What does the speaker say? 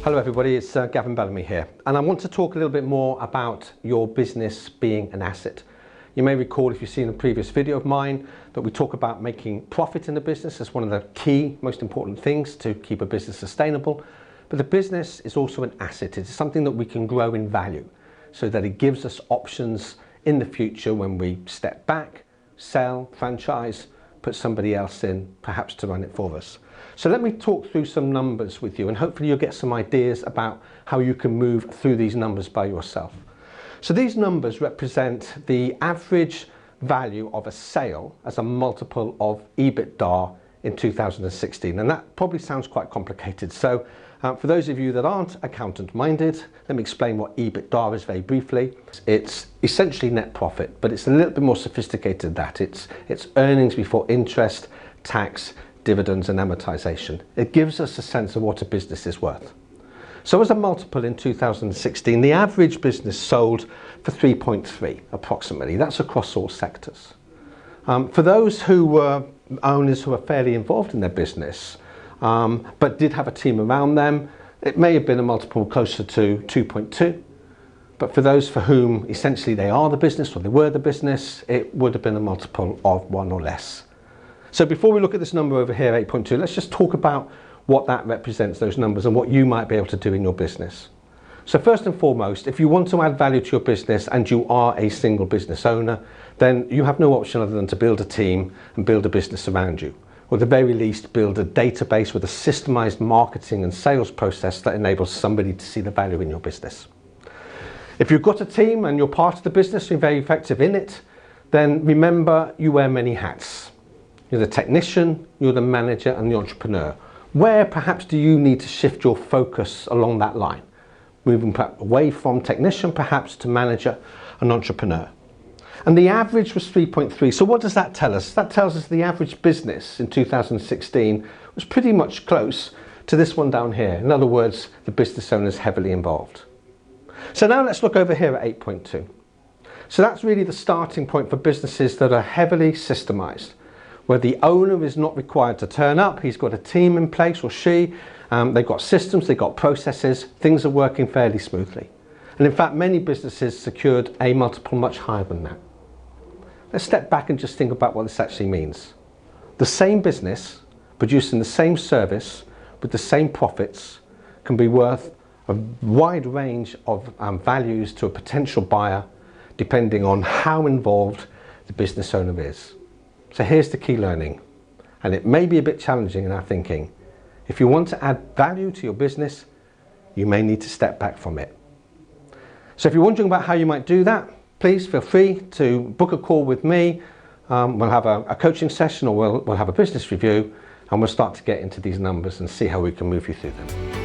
Hello everybody, it's Gavin2 here, and I want to talk a little bit more about your business being an asset. You may recall, if you've seen a previous video of mine, that we talk about making profit in the business as one of the key, most important things to keep a business sustainable. But the business is also an asset. It's something that we can grow in value so that it gives us options in the future when we step back, sell, franchise, put somebody else in, perhaps to run it for us. So let me talk through some numbers with you, and hopefully you'll get some ideas about how you can move through these numbers by yourself. So these numbers represent the average value of a sale as a multiple of EBITDA in 2016, and that probably sounds quite complicated. So for those of you that aren't accountant minded, let me explain what EBITDA is very briefly. It's essentially net profit, but it's a little bit more sophisticated than that. It's earnings before interest, tax, dividends and amortization. It gives us a sense of what a business is worth. So as a multiple in 2016, the average business sold for 3.3 approximately. That's across all sectors. For those who were owners who are fairly involved in their business, but did have a team around them, it may have been a multiple closer to 2.2. But for those for whom essentially they are the business or they were the business, it would have been a multiple of 1 or less. So before we look at this number over here, 8.2, let's just talk about what that represents, those numbers, and what you might be able to do in your business. So first and foremost, if you want to add value to your business and you are a single business owner, then you have no option other than to build a team and build a business around you. Or at the very least, build a database with a systemized marketing and sales process that enables somebody to see the value in your business. If you've got a team and you're part of the business, you're very effective in it, then remember you wear many hats. You're the technician, you're the manager and the entrepreneur. Where perhaps do you need to shift your focus along that line? Moving away from technician perhaps to manager and entrepreneur. And the average was 3.3. So what does that tell us? That tells us the average business in 2016 was pretty much close to this one down here. In other words, the business owner is heavily involved. So now let's look over here at 8.2. So that's really the starting point for businesses that are heavily systemized, where the owner is not required to turn up. He's got a team in place, or she. They've got systems, they've got processes. Things are working fairly smoothly. And in fact, many businesses secured a multiple much higher than that. Let's step back and just think about what this actually means. The same business producing the same service with the same profits can be worth a wide range of values to a potential buyer depending on how involved the business owner is. So here's the key learning, and it may be a bit challenging in our thinking. If you want to add value to your business, you may need to step back from it. So if you're wondering about how you might do that, please feel free to book a call with me. We'll have a coaching session, or we'll have a business review, and we'll start to get into these numbers and see how we can move you through them.